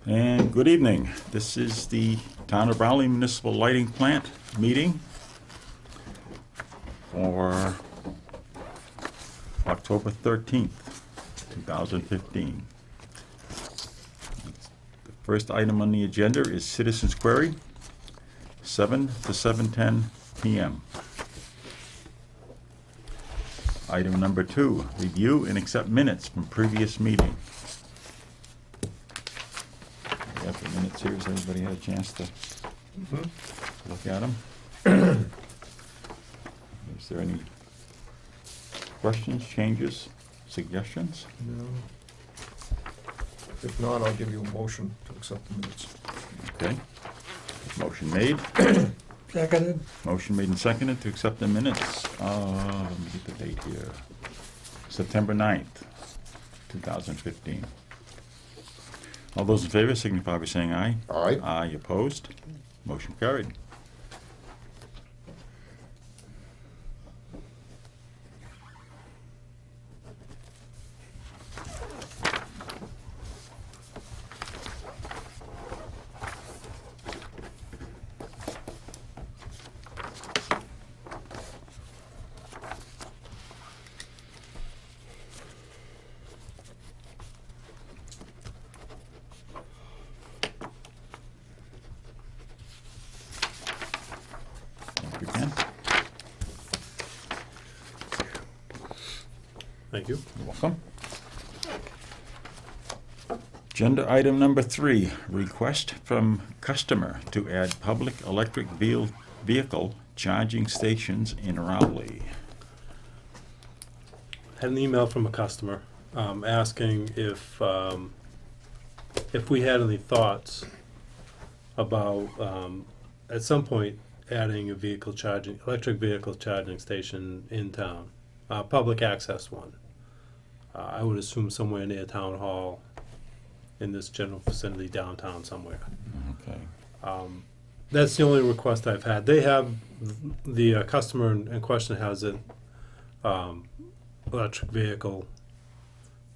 And good evening. This is the Town of Raleigh Municipal Lighting Plant meeting for October 13th, 2015. The first item on the agenda is Citizens Query, 7 to 7:10 p.m. Item number 2, review and accept minutes from previous meeting. We have the minutes here. Has everybody had a chance to look at them? Is there any questions, changes, suggestions? No. If not, I'll give you a motion to accept the minutes. Okay. Motion made. Seconded. Motion made and seconded to accept the minutes. Let me get the date here. September 9th, 2015. All those in favor signify by saying aye. Aye. Aye, opposed? Motion carried. Thank you, Ken. Thank you. You're welcome. Agenda item number 3, request from customer to add public electric vehicle charging stations in Raleigh. Had an email from a customer asking if we had any thoughts about at some point adding a electric vehicle charging station in town, public access one. I would assume somewhere near town hall, in this general vicinity downtown somewhere. Okay. That's the only request I've had. They have, the customer in question has an electric vehicle,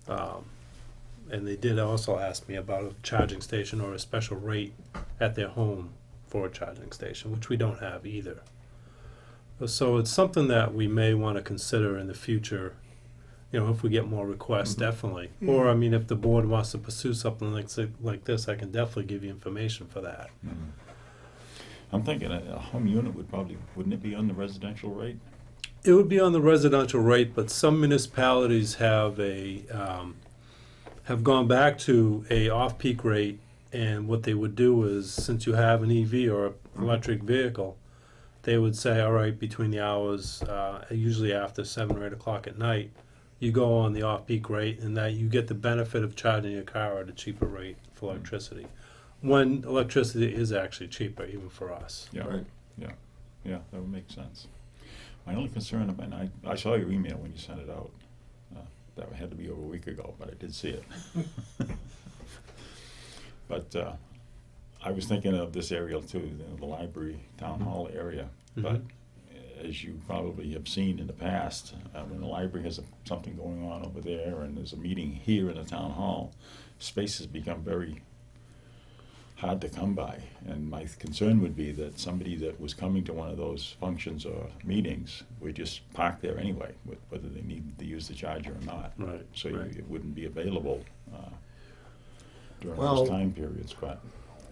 and they did also ask me about a charging station or a special rate at their home for a charging station, which we don't have either. So it's something that we may want to consider in the future, you know, if we get more requests, definitely. Or, I mean, if the board wants to pursue something like this, I can definitely give you information for that. I'm thinking a home unit wouldn't it be on the residential rate? It would be on the residential rate, but some municipalities have have gone back to a off-peak rate, and what they would do is, since you have an EV or an electric vehicle, they would say, all right, between the hours, usually after 7 or 8 o'clock at night, you go on the off-peak rate, and that you get the benefit of charging your car at a cheaper rate for electricity, when electricity is actually cheaper, even for us. Yeah. Right. Yeah, that would make sense. My only concern, and I saw your email when you sent it out. That had to be over a week ago, but I did see it. But I was thinking of this area too, the library, town hall area. But as you probably have seen in the past, when the library has something going on over there and there's a meeting here in the town hall, spaces become very hard to come by. And my concern would be that somebody that was coming to one of those functions or meetings would just park there anyway, whether they need to use the charger or not. Right. So right. it wouldn't be available during Well- those time periods. But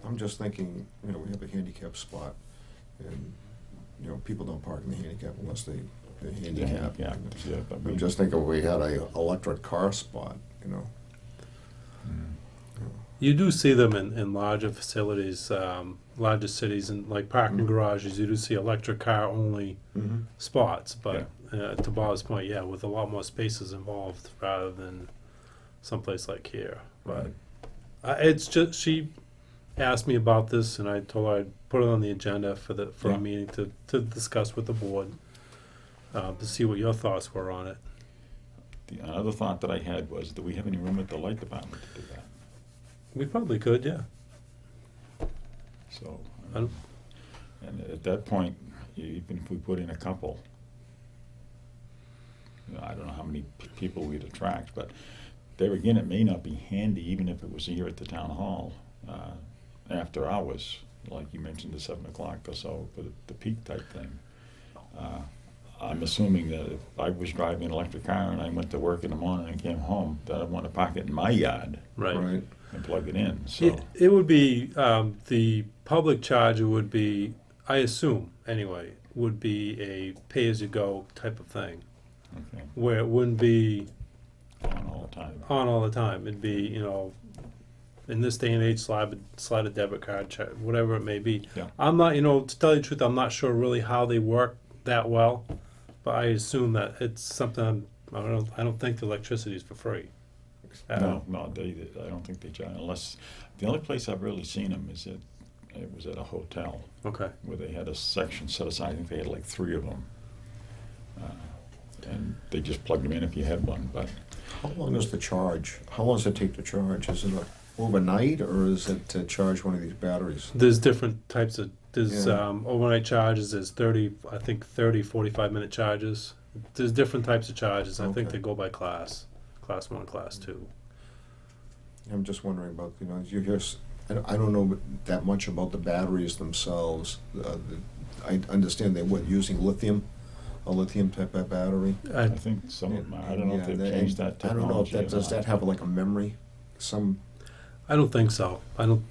I'm just thinking, you know, we have a handicap spot, and, you know, people don't park in the handicap unless they're handicapped. yeah, but I'm just thinking if we had a electric car spot, you know. You do see them in larger facilities, larger cities, and like parking garages. You do see electric car only spots, but to Bob's point, yeah, with a lot more spaces involved rather than someplace like here. But it's just, she asked me about this, and I told her I'd put it on the agenda for Yeah. a meeting to discuss with the board, to see what your thoughts were on it. The other thought that I had was, do we have any room at the light department to do that? We probably could, yeah. So, I don't- and at that point, even if we put in a couple, you know, I don't know how many people we'd attract, but there again, it may not be handy, even if it was here at the town hall, after hours, like you mentioned, the 7 o'clock or so, but the peak type thing. I'm assuming that if I was driving an electric car and I went to work in the morning and came home, that I'd want to park it in my yard Right. Right. and plug it in, so. It would be, the public charger would be, I assume, anyway, would be a pay-as-you-go type of thing, Okay, where it wouldn't be on all the time. on all the time. It'd be, in this day and age, slide a debit card, whatever it may be. Yeah. I'm not, to tell you the truth, I'm not sure really how they work that well, but I assume that it's something, I don't think the electricity is for free. No, I don't think they charge, unless, the only place I've really seen them is it was at a hotel, Okay. where they had a section set aside, I think they had like 3 of them. And they just plugged them in if you had one, but How long is the charge? How long does it take to charge? Is it overnight, or is it to charge one of these batteries? There's different types of, Yeah. overnight charges, there's 45-minute charges. There's different types of charges. I think Okay. they go by class 1, class 2. I'm just wondering about, you hear, I don't know that much about the batteries themselves. I understand they're using a lithium type of battery. I think some of them are. I don't know if Yeah, they've changed that I don't know if technology. does that have like a memory? Some, I don't think so. I don't,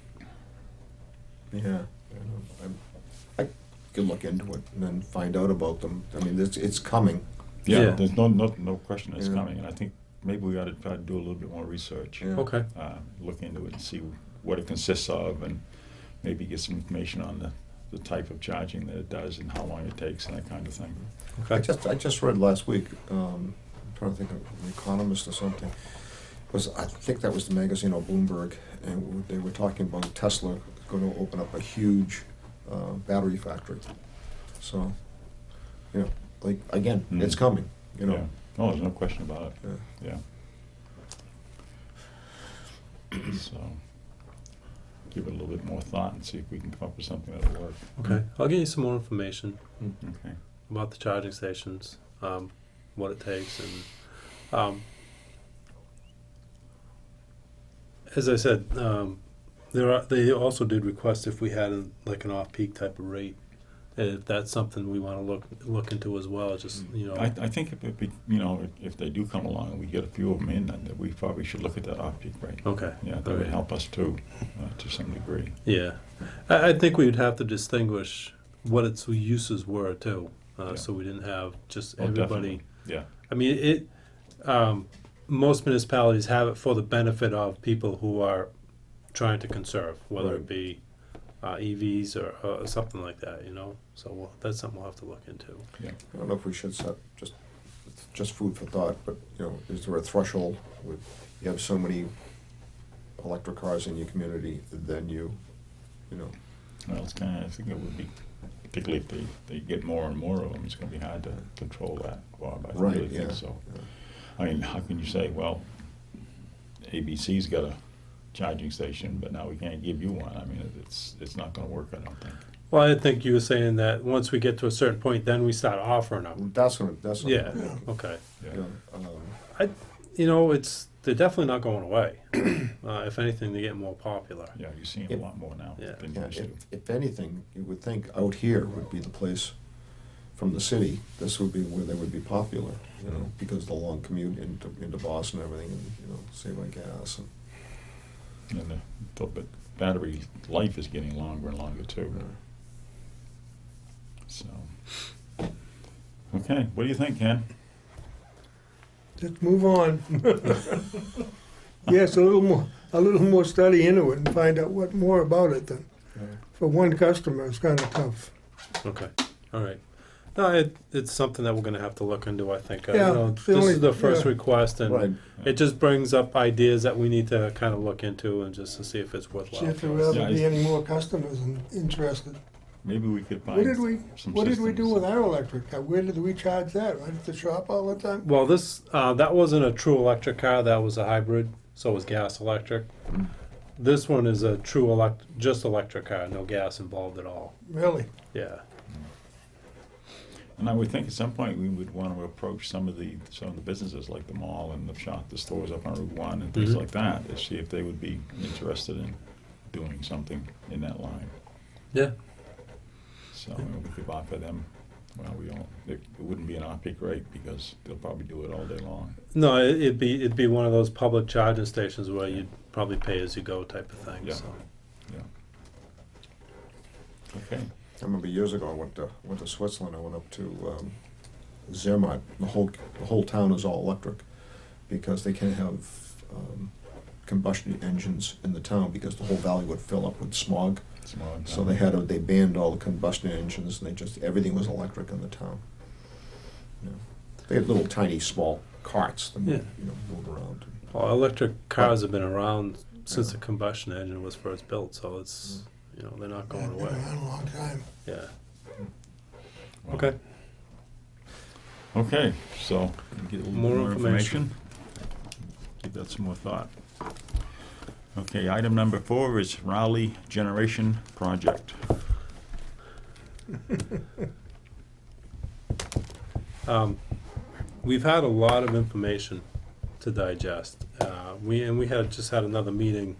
yeah. I could look into it and then find out about them. I mean, it's coming. Yeah, Yeah. there's no question it's Yeah. coming, and I think maybe we ought to try to do a little bit more research. Yeah. okay. Look into it and see what it consists of, and maybe get some information on the type of charging that it does and how long it takes and that kind of thing. Okay. I just read last week, I'm trying to think of an Economist or something. I think that was the magazine on Bloomberg, and they were talking about Tesla going to open up a huge battery factory. So, like, again, Mm. it's coming, Yeah. Oh, there's no question about it. Yeah. Yeah. So, give it a little bit more thought and see if we can come up with something that'll work. Okay. I'll give you some more information Okay. about the charging stations, what it takes, and as I said, they also did request if we had an off-peak type of rate, if that's something we want to look into as well. Just I think if it be, if they do come along and we get a few of them in, then we probably should look at that off-peak rate. okay. Yeah, that All would right. help us too, to some degree. Yeah, I think we'd have to distinguish what its uses were too, Yeah. so we didn't have just Oh, everybody. definitely. Yeah. I mean, most municipalities have it for the benefit of people who are trying to conserve, whether Right. it be EVs or something like that, So that's something we'll have to look into. Yeah. I don't know if we should set, just food for thought, but, is there a threshold with, you have so many electric cars in your community, then Well, it's kind of, I think it would be, particularly if they get more and more of them, it's going to be hard to control that, Bob. I Right, really think yeah. so. I mean, how can you say, well, ABC's got a charging station, but now we can't give you one? I mean, it's not going to work, I don't think. Well, I think you were saying that once we get to a certain point, then we start offering them. That's what. Yeah, okay. Yeah. They're definitely not going away. If anything, they get more popular. Yeah, you're seeing a lot more now Yeah. than you Yeah, used to. if anything, you would think out here would be the place from the city, this would be where they would be popular, because of the long commute into Boston and everything, and, save on gas. And the battery life is getting longer and longer too. So, okay, what do you think, Ken? Let's move on. Yes, a little more study into it and find out what more about it than for one customer. It's kind of tough. Okay, all right. No, it's something that we're gonna have to look into, I think. Yeah, it's the This only- is the first yeah. request, and Right. it just brings up ideas that we need to kind of look into and just to see if it's See worthwhile. if there for will us. Yeah, ever be I- any more customers interested. Maybe we could find What did we some do systems. with our electric car? Where did we charge that? Right at the shop all the time? Well, this that wasn't a true electric car. That was a hybrid, so it was gas electric. This one is a true just electric car, no gas involved at all. Really? Yeah. And I would think at some point we would want to approach some of the businesses like the mall and the stores up on Route 1 and things Mhm. like that, to see if they would be interested in doing something in that line. Yeah. So we could offer them, well, it wouldn't be an off-peak rate because they'll probably do it all day long. No, it'd be one of those public charging stations where you'd probably pay as you go type of thing. Yeah. So. Okay. I remember years ago, I went to Switzerland. I went up to Zermatt. The whole town is all electric because they can't have combustion engines in the town because the whole valley would fill up with smog. So they banned all the combustion engines, and everything was electric in the town. You know, they had little tiny small carts that Yeah. move around. Well, electric cars have been around since the combustion engine was first built, so it's they're not going Been away. around a long time. Yeah. Well, Okay. Okay, so get a little More more information. Give that some more thought. Okay, item number 4 is Raleigh Generation Project. We've had a lot of information to digest. We had just had another meeting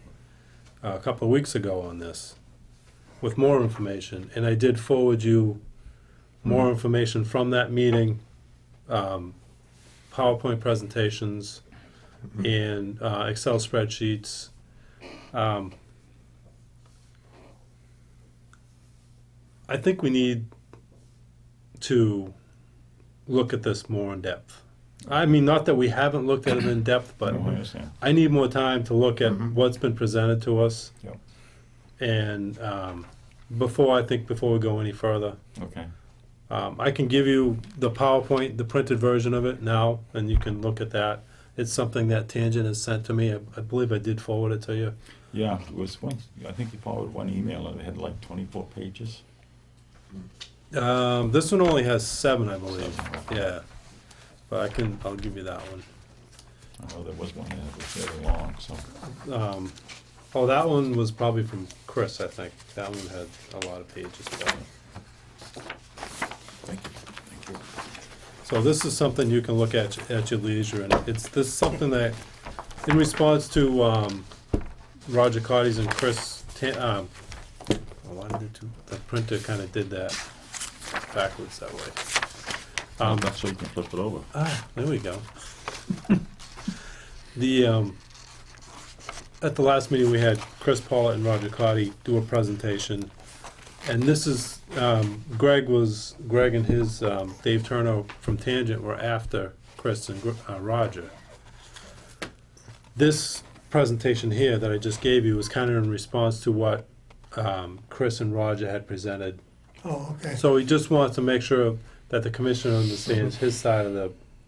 a couple of weeks ago on this with more information, and I did forward you more information from that meeting, PowerPoint presentations, and Excel spreadsheets. I think we need to look at this more in depth. I mean, not that we haven't looked at it in depth, but No, I understand. I need more time to look at what's been presented to us. Yep. And before we go any further, Okay. I can give you the PowerPoint, the printed version of it now, and you can look at that. It's something that Tangent has sent to me. I believe I did forward it to you. Yeah, it was one, I think you forwarded one email and it had like 24 pages. This one only has 7, I believe. 7, okay. Yeah, but I'll give you that one. I know there was one that was very long, so. Oh, that one was probably from Chris, I think. That one had a lot of pages. But. Thank you. So this is something you can look at your leisure, and this is something that, in response to Roger Cotty's and Chris, why did the printer kind of did that backwards that way. That's so you can flip it over. There we go. At the last meeting, we had Chris Paulett and Roger Cotty do a presentation, and this is Greg and his Dave Turner from Tangent were after Chris and Roger. This presentation here that I just gave you was kind of in response to what Chris and Roger had presented. Oh, okay. So he just wants to make sure that the commissioner understands his side of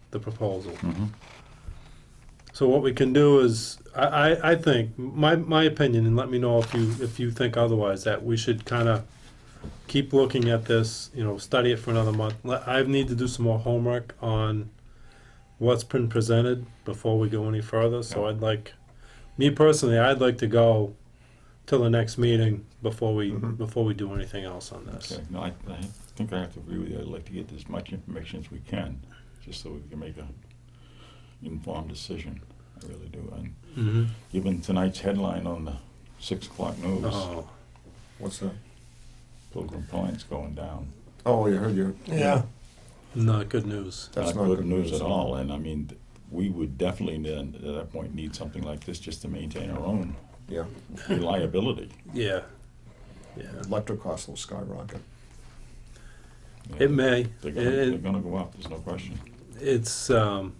the proposal. Mm-hmm. So what we can do is, I think, my opinion, and let me know if you think otherwise, that we should kind of keep looking at this, study it for another month. I need to do some more homework on what's been presented before we go any further. So Yeah. I'd like to go till the next meeting before we do anything else on this. Okay, no, I think I have to agree with you. I'd like to get as much information as we can, just so we can make a informed decision. I really do. And Mm-hmm. given tonight's headline on the 6 o'clock news, Oh, What's that? Pilgrim Point's going down. Oh, you heard you. Yeah. not good news. That's Not good news at all. And I mean, we would definitely then, at that point, need something like this just to maintain our own Yeah. Yeah. reliability. Yeah. Electric costs will skyrocket. Yeah, It may. They're gonna go up, there's no question. It's we'll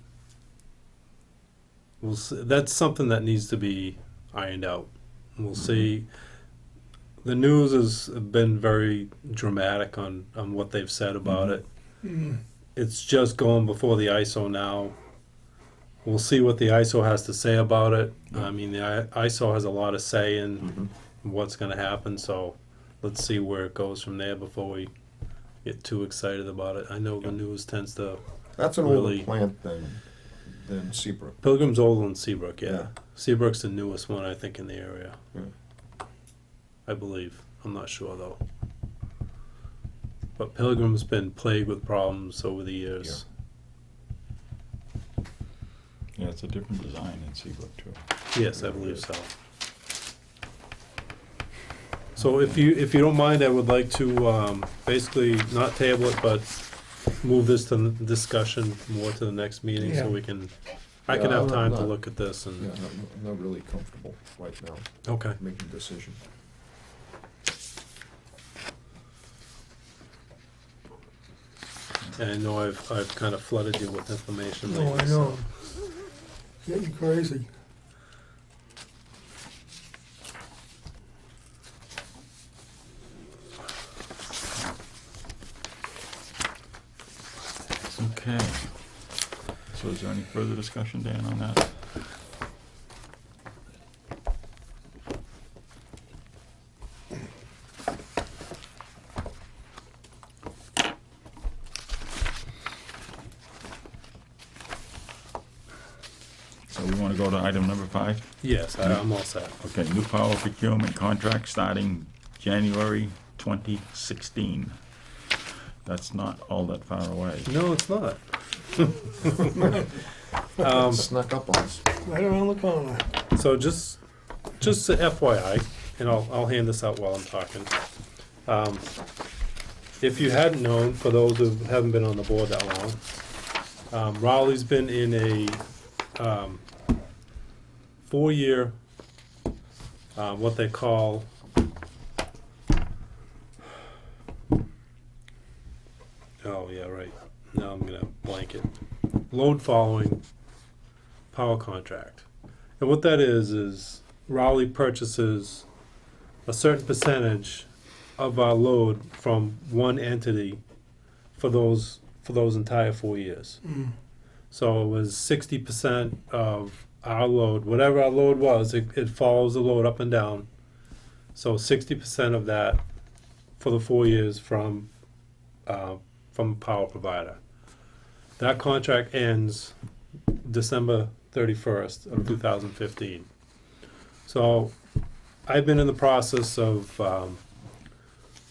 see. That's something that needs to be ironed out. We'll see. The news has been very dramatic on what they've said about it. Mm. It's just going before the ISO now. We'll see what the ISO has to say about it. I mean, the ISO has a lot of say in what's going to happen, so let's see where it goes from there before we get too excited about it. I know the news tends to. That's an Really? older plant than Seabrook. Pilgrim's older than Seabrook, yeah. Yeah. Seabrook's the newest one, I think, in the area. Yeah. I believe. I'm not sure, though. But Pilgrim's been plagued with problems over the years. Yeah, it's a different design in Seabrook too. Yes, I believe so. So if you don't mind, I would like to basically not table it, but move this to the discussion more to the next meeting so Yeah. we can, I can Yeah, have I'm time to not- look at this Yeah, and, I'm not really comfortable right now okay. making a decision. And I know I've kind of flooded you with information No, lately. I know. Getting crazy. Okay. So is there any further discussion, Dan, on that? So we want to go to item number 5? Yes, I'm all set. Okay, new power procurement contract starting January 2016. That's not all that far away. No, it's not. Snuck up on us. Right around the corner. So just a FYI, and I'll hand this out while I'm talking. If you hadn't known, for those who haven't been on the board that long, Raleigh's been in a 4-year, what they call oh yeah, right. Now I'm gonna blank it. Load following power contract. And what that is Raleigh purchases a certain percentage of our load from one entity for those entire 4 years. Mm. So it was 60% of our load, whatever our load was, it follows the load up and down. So 60% of that for the 4 years from a power provider. That contract ends December 31st of 2015. So I've been in the process of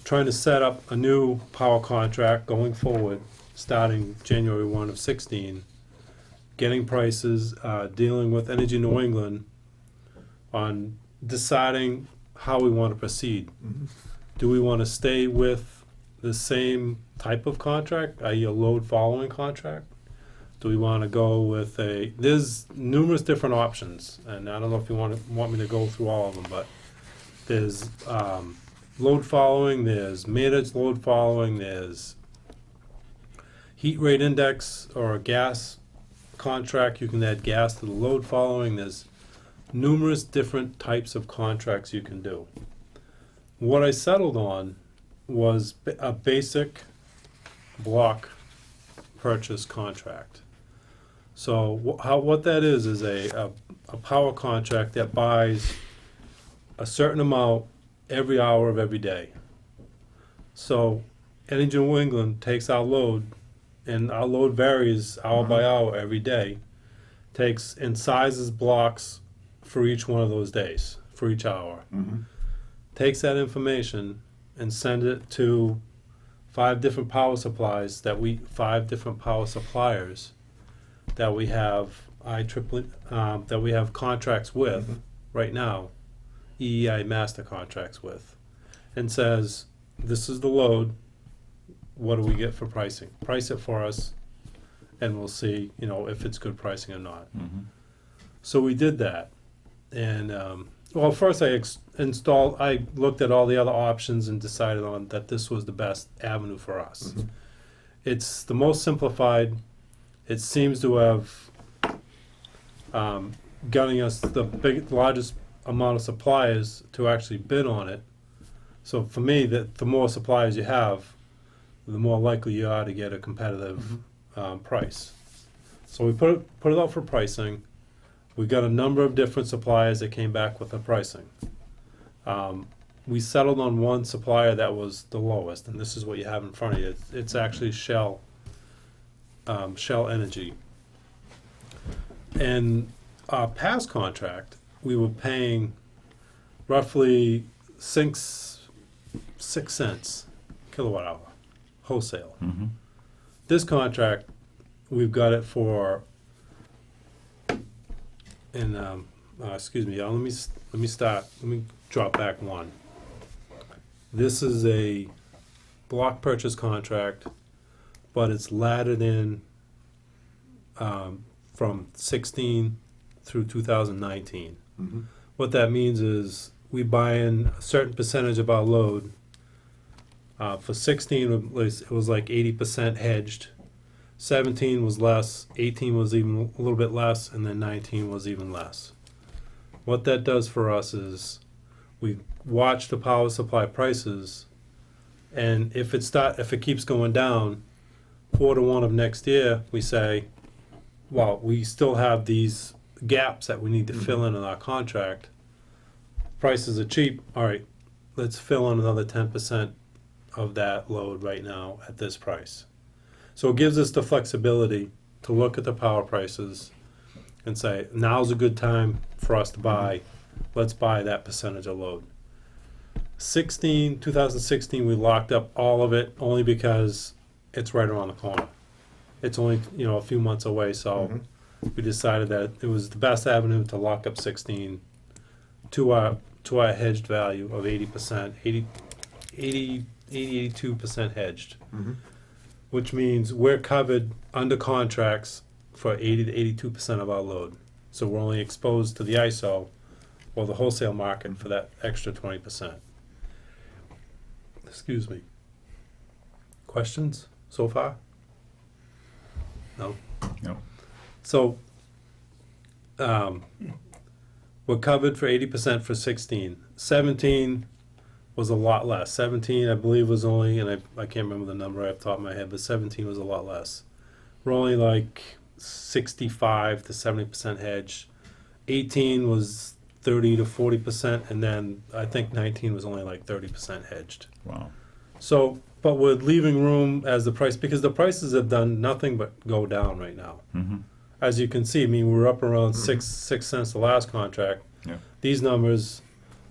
trying to set up a new power contract going forward, starting January 1 of 16, getting prices, dealing with Energy New England on deciding how we want to proceed. Do we want to stay with the same type of contract, i.e. a load following contract? Do we want to go with there's numerous different options, and I don't know if you want me to go through all of them, but there's load following, there's managed load following, there's heat rate index or a gas contract. You can add gas to the load following. There's numerous different types of contracts you can do. What I settled on was a basic block purchase contract. So what that is a power contract that buys a certain amount every hour of every day. So Energy New England takes our load, and our load varies hour by hour every day, takes and sizes blocks for each one of those days, for each hour. Takes that information and send it to 5 different power suppliers that we 5 different power suppliers that we have that we have contracts with right now, EEI master contracts with, and says, this is the load, what do we get for pricing? Price it for us, and we'll see, if it's good pricing or not. So we did that, and well, first I looked at all the other options and decided on that this was the best avenue for us. It's the most simplified. It seems to have getting us the largest amount of suppliers to actually bid on it. So for me, the more suppliers you have, the more likely you are to get a competitive price. So we put it out for pricing. We got a number of different suppliers that came back with the pricing. We settled on one supplier that was the lowest, and this is what you have in front of you. It's actually Shell Energy. And our past contract, we were paying roughly 6 cents kilowatt hour wholesale. This contract, we've got it for, and excuse me, let me drop back one. This is a block purchase contract, but it's laddered in from 16 through 2019. Mhm. What that means is we buy in a certain percentage of our load. For 16, it was like 80% hedged. 17 was less, 18 was even a little bit less, and then 19 was even less. What that does for us is we watch the power supply prices, and if it keeps going down, 4-1 of next year, we say, well, we still have these gaps that we need to fill in our contract. Prices are cheap. All right, let's fill in another 10% of that load right now at this price. So it gives us the flexibility to look at the power prices and say, now's a good time for us to buy. Let's buy that percentage of load. 2016, we locked up all of it only because it's right around the corner. It's only, a few months away, so we decided that it was the best avenue to lock up 16 to our hedged value of 80%, 82% hedged, which means we're covered under contracts for 80 to 82% of our load. So we're only exposed to the ISO or the wholesale market for that extra 20%. Excuse me. Questions so far? No? No. So, we're covered for 80% for 16. 17 was a lot less. 17, I believe, was only, and I can't remember the number off the top of my head, but 17 was a lot less. We're only like 65 to 70% hedged. 18 was 30 to 40%, and then I think 19 was only like 30% hedged. Wow. So, but we're leaving room as the price, because the prices have done nothing but go down right now. Mm-hmm. As you can see, I mean, we were up around six cents the last contract. Yeah. These numbers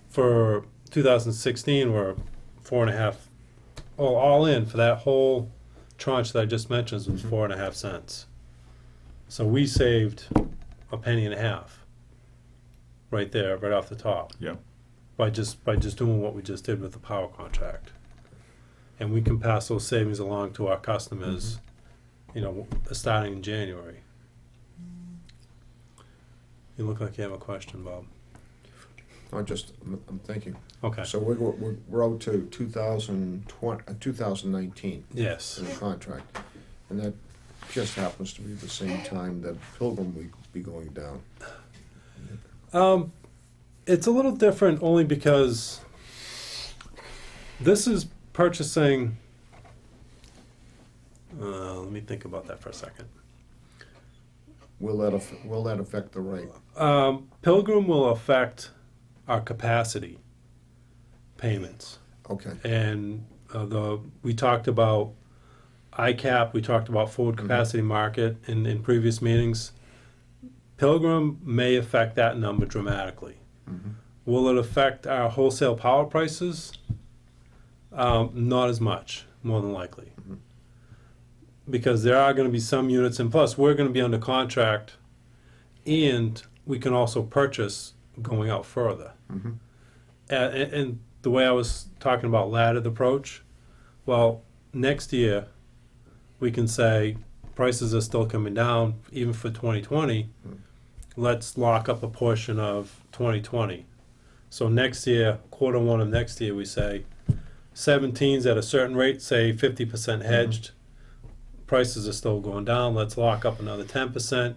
for 2016 were 4.5. All in for that whole tranche that I just mentioned was 4.5 cents. So we saved a penny and a half right there, right off the top. Yeah. By just doing what we just did with the power contract. And we can pass those savings along to our customers, starting in January. You look like you have a question, Bob. I'm thinking. Okay. So we're out to 2019 Yes. in the contract, and that just happens to be the same time that Pilgrim Week will be going down. It's a little different only because this is purchasing. Let me think about that for a second. Will that affect the rate? Pilgrim will affect our capacity payments, Okay. and we talked about ICAP. We talked about forward capacity market in previous meetings. Pilgrim may affect that number dramatically. Will it affect our wholesale power prices? Not as much, more than likely. Because there are going to be some units, and plus we're going to be under contract, and we can also purchase going out further. And the way I was talking about laddered approach, well, next year we can say prices are still coming down, even for 2020. Let's lock up a portion of 2020. So next year, Q1 of next year, we say 17's at a certain rate, say 50% hedged. Prices are still going down. Let's lock up another 10%,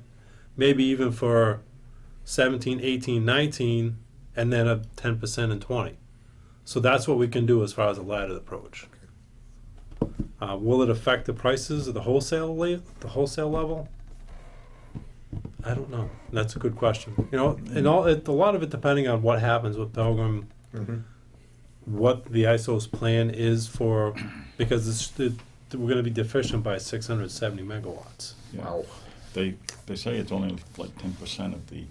maybe even for 17, 18, 19, and then a 10% in 20. So that's what we can do as far as a laddered approach. Will it affect the prices of the wholesale level? I don't know. That's a good question. And a lot of it depending on what happens with Pilgrim, what the ISO's plan is for, because we're going to be deficient by 670 megawatts. Yeah. Wow. They say it's only like 10% of the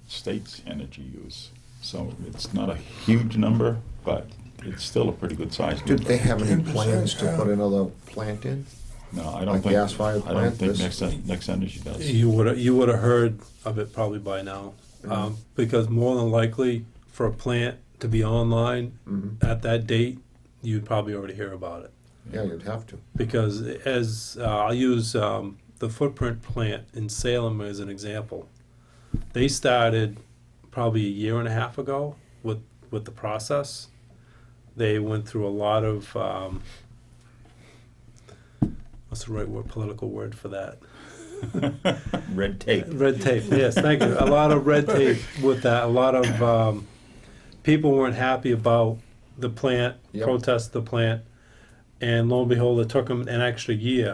state's energy use. So it's not a huge number, but it's still a pretty good size Do number. they have any 10%, plans to yeah. put another plant in? No, I don't Like think. gas-fired I don't plant? think Next Energy does. You would have heard of it probably by now, because more than likely for a plant to be online at that date, you'd probably already hear about it. Yeah, you'd have to. Because as I'll use the Footprint plant in Salem as an example. They started probably a year and a half ago with the process. They went through a lot of what's the right word, political word for that? Red tape. Red tape, yes, thank you. A lot of red tape with that. A lot of people weren't happy about the plant, Yep. protest the plant, and lo and behold, it took them an extra year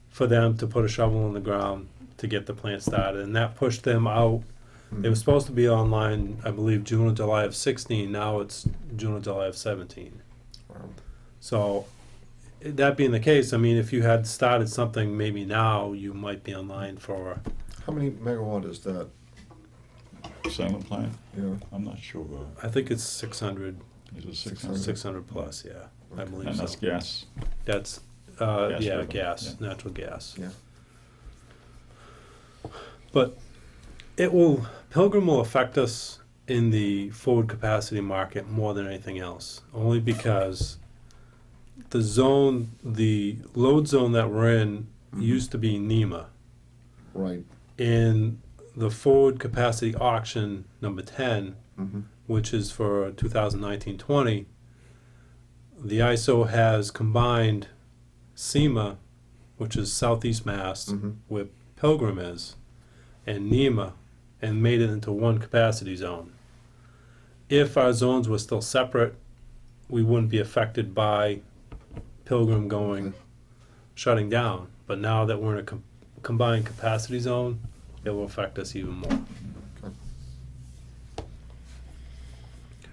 for them to put a shovel in the ground to get the plant started, and that pushed them out. They were supposed to be online, I believe, June or July of 16. Now it's June or July of 17. Wow. So, that being the case, I mean, if you had started something maybe now, you might be online for. How many megawatt is that? Silent plant? Yeah. I'm not sure. I think it's 600, Is it 600? 600 plus, yeah, I Okay. believe And so. that's gas. That's, Gas yeah, driven, gas, yeah. natural gas. Yeah. But Pilgrim will affect us in the forward capacity market more than anything else, only because the load zone that we're in used to be NEMA. Right. In the forward capacity auction number 10, Mm-hmm. which is for 2019-20, the ISO has combined SEMA, which is Southeast Mass, Mm-hmm. where Pilgrim is, and NEMA, and made it into one capacity zone. If our zones were still separate, we wouldn't be affected by Pilgrim shutting down. But now that we're in a combined capacity zone, it will affect us even more. Okay.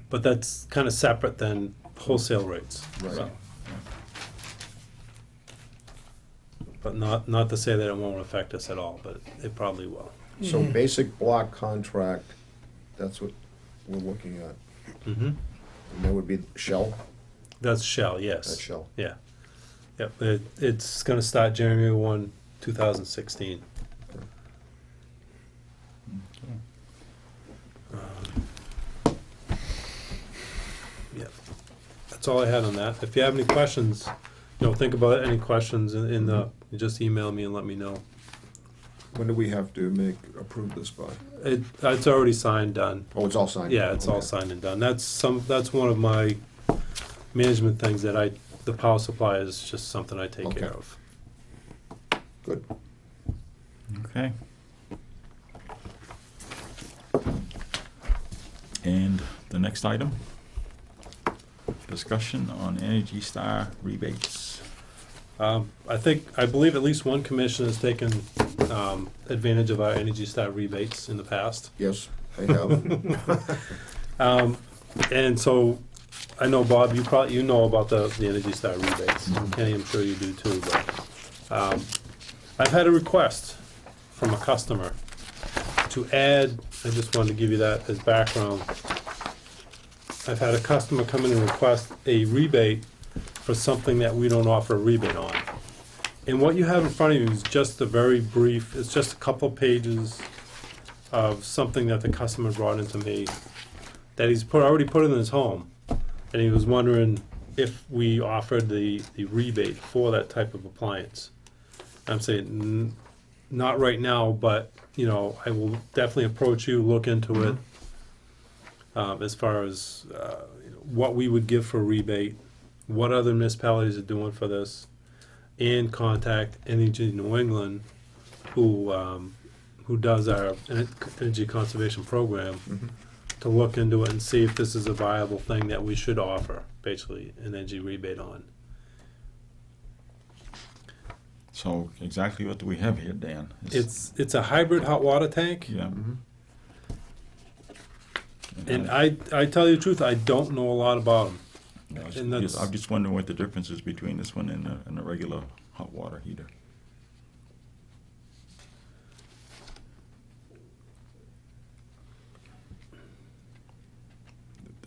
But that's kind of separate than wholesale rates. Right. So. But not to say that it won't affect us at all, but it probably will. So basic block contract, that's what we're looking at. Mm-hmm. And that would be Shell? That's Shell, yes. That's Shell. Yeah. Yep. It's going to start January 1, 2016. Yep. That's all I had on that. If you have any questions, think about any questions in the, you just email me and let me know. When do we have to approve this by? It's already signed, done. Oh, it's all signed? Yeah, it's all Okay. signed and done. That's one of my management things that the power supply is just something I take care Okay. of. Good. Okay. And the next item, discussion on Energy Star rebates. I believe at least one commission has taken advantage of our Energy Star rebates in the past. Yes, I have. And so, I know, Bob, you know about the Energy Star rebates. Kenny, I'm sure you do too, but I've had a request from a customer to add, I just wanted to give you that as background. I've had a customer come in and request a rebate for something that we don't offer a rebate on. And what you have in front of you is just a very brief, it's just a couple of pages of something that the customer brought into me that he's already put in his home. And he was wondering if we offered the rebate for that type of appliance. I'm saying, not right now, but, I will definitely approach you, look into it, as far as what we would give for a rebate, what other municipalities are doing for this, and contact Energy New England, who does our energy conservation program, to look into it and see if this is a viable thing that we should offer, basically, an energy rebate on. So exactly what do we have here, Dan? It's a hybrid hot water tank, Yeah. Mhm. and I tell you the truth, I don't know a lot about them. and that's- I'm just wondering what the difference is between this one and a regular hot water heater.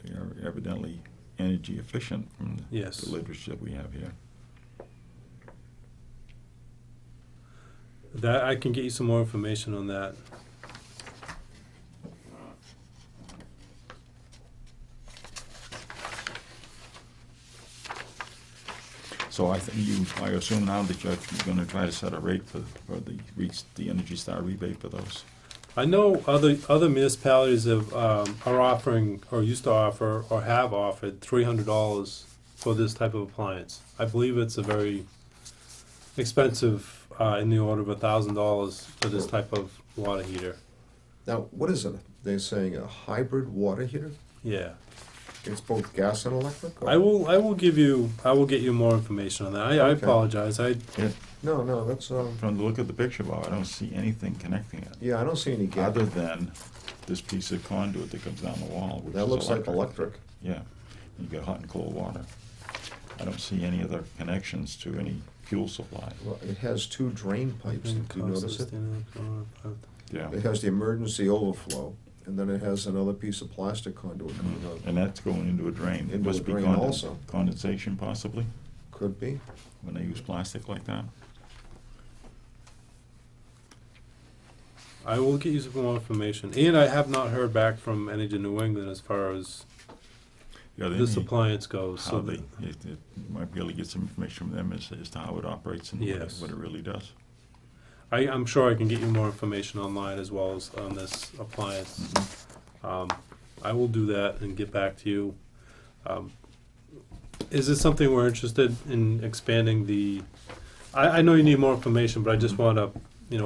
They are evidently energy efficient from Yes. the literature that we have here. That I can get you some more information on that. So I assume now that you're gonna try to set a rate for the Energy Star rebate for those. I know other municipalities have, are offering, or used to offer, or have offered $300 for this type of appliance. I believe it's a very expensive, in the order of $1,000 for this type of water heater. Now, what is it? They're saying a hybrid water heater? Yeah. It's both gas and electric? or- I will get you more information on that. I Okay. apologize. No, that's, From the look of the picture, Bob, I don't see anything connecting it, yeah, I don't see any gas. other than this piece of conduit that comes down the wall, which is That looks like electric. Yeah, you get hot and cold water. I don't see any other connections to any fuel supply. Well, it has two drain pipes, did you notice it? Yeah, It has the emergency overflow, and then it has another piece of plastic conduit coming out. and that's going into a drain. Into Must a be drain also. Condensation possibly, Could be. when they use plastic like that. I will get you some more information. And I have not heard back from Energy New England as far as Yeah, they this need- appliance goes. How So they, you might be able to get some information from them as to how it operates and Yes. what it really does. I'm sure I can get you more information online as well as on this appliance. I will do that and get back to you. Is this something we're interested in expanding the, I know you need more information, but I just want to,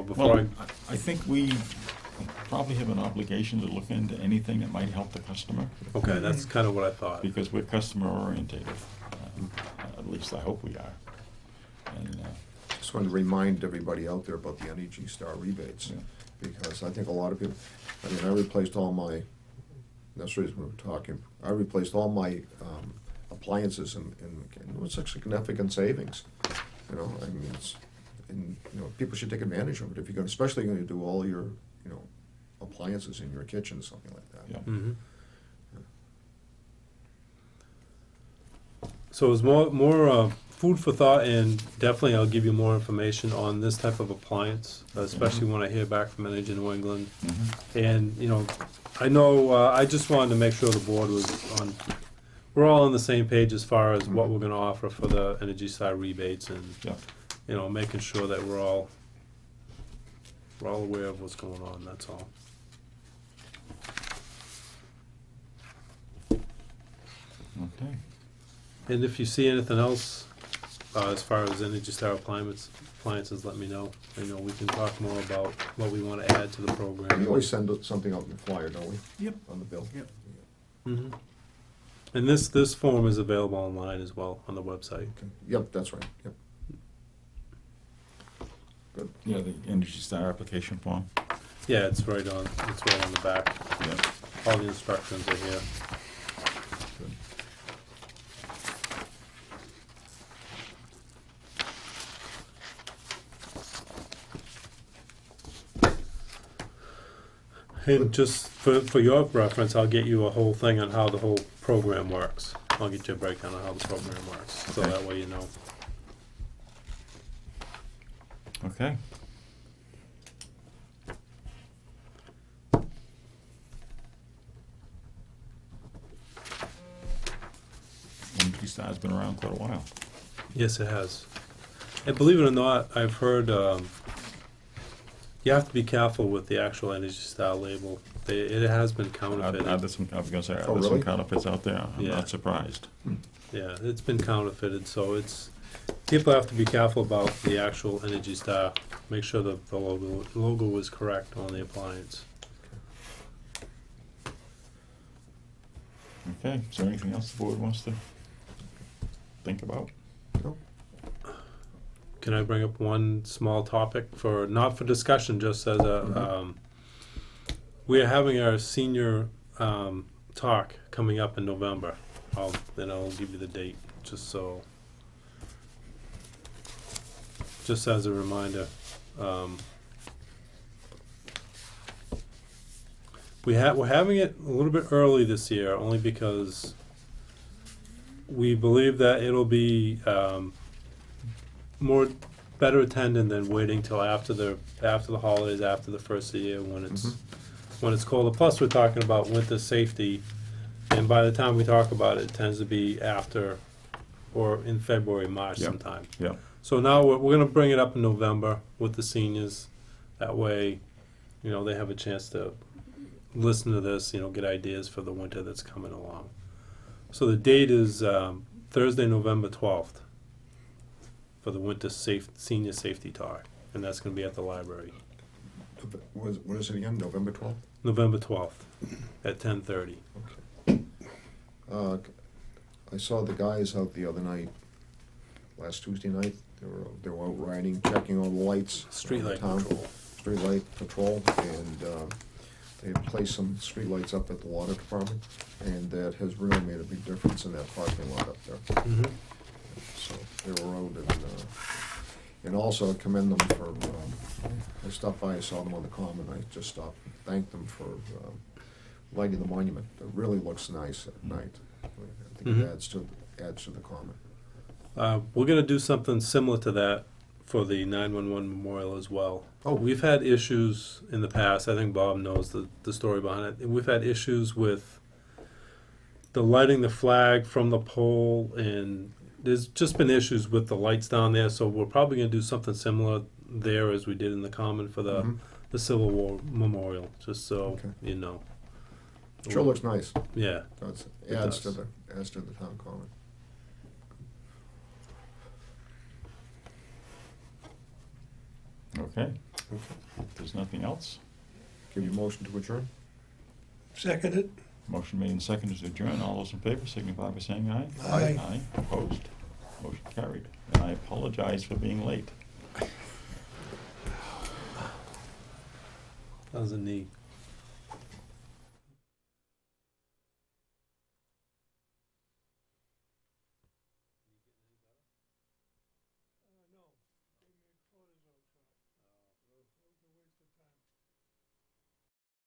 before Well, I think we probably have an obligation to look into anything that might help the customer, okay, that's kind of what I thought. because we're customer orientated. At least I hope we are. And, Just wanted to remind everybody out there about the Energy Star rebates, Yeah. because I think a lot of people, I replaced all my, that's the reason we were talking, I replaced all my appliances and it was a significant savings. People should take advantage of it if you're gonna, especially gonna do all your, appliances in your kitchen, something like that. yeah. Mhm. So it's more food for thought, and definitely I'll give you more information on this type of appliance, especially when I hear back from Energy New England. Mhm. And, I know, I just wanted to make sure the board was on, we're all on the same page as far as what we're gonna offer for the Energy Star rebates and, Yeah. making sure that we're all aware of what's going on, that's all. Okay. And if you see anything else, as far as Energy Star appliances, let me know. We can talk more about what we wanna add to the program. We always send something out in the flyer, don't we? Yep. On the bill. Yep. Mhm. And this form is available online as well, on the website. Okay. Yep, that's right, yep. Good. Yeah, the Energy Star application form. Yeah, it's right on the back. Yeah. All the instructions are here. Good. And just for your reference, I'll get you a whole thing on how the whole program works. I'll get you a breakdown on how the program works, so Okay. that way you know. Okay. Energy Star's been around quite a while. Yes, it has. And believe it or not, I've heard, you have to be careful with the actual Energy Star label. It has been counterfeited. I was gonna say, Oh, are there some really? counterfeits out there? I'm Yeah. not surprised. Yeah, it's been counterfeited, so people have to be careful about the actual Energy Star. Make sure that the logo is correct on the appliance. Okay, is there anything else the board wants to think about? Nope. Can I bring up one small topic not for discussion, just as a, we are having our senior, talk coming up in November. I'll give you the date, just as a reminder. We're having it a little bit early this year, only because we believe that it'll be better attended than waiting till after the holidays, after the first of the year when it's colder. Plus, we're talking about winter safety, and by the time we talk about it, it tends to be after or in February, March Yeah. sometime. Yeah. So now we're gonna bring it up in November with the seniors. That way, you know, they have a chance to listen to this, you know, get ideas for the winter that's coming along. So the date is Thursday, November 12th for the winter senior safety talk, and that's gonna be at the library. What is it again, November 12th? November 12th at 10:30. I saw the guys out the other night, last Tuesday night. They were out riding, checking all the lights. Streetlight around town. patrol. Streetlight patrol, and they had placed some streetlights up at the water department, and that has really made a big difference in that parking lot up there. Mm-hmm. So they were out, and also I commend them for, I stopped by, I saw them on the common, I just stopped, thanked them for lighting the monument. It really looks nice at night. I think Mhm. it adds to the common. We're gonna do something similar to that for the 911 memorial as well. Oh. We've had issues in the past, I think Bob knows the story behind it. We've had issues with the lighting the flag from the pole, and there's just been issues with the lights down there, so we're probably gonna do something similar there as we did in the common for Mhm. the Civil War memorial, just so Okay. you know. Sure looks nice. Yeah. It It adds to does. the town common. Okay. If there's nothing else, Give you a motion to adjourn? Seconded? motion made and seconded to adjourn. All those in favor signify by saying aye. Aye. Aye. Opposed? Motion carried. And I apologize for being late. That was a knee.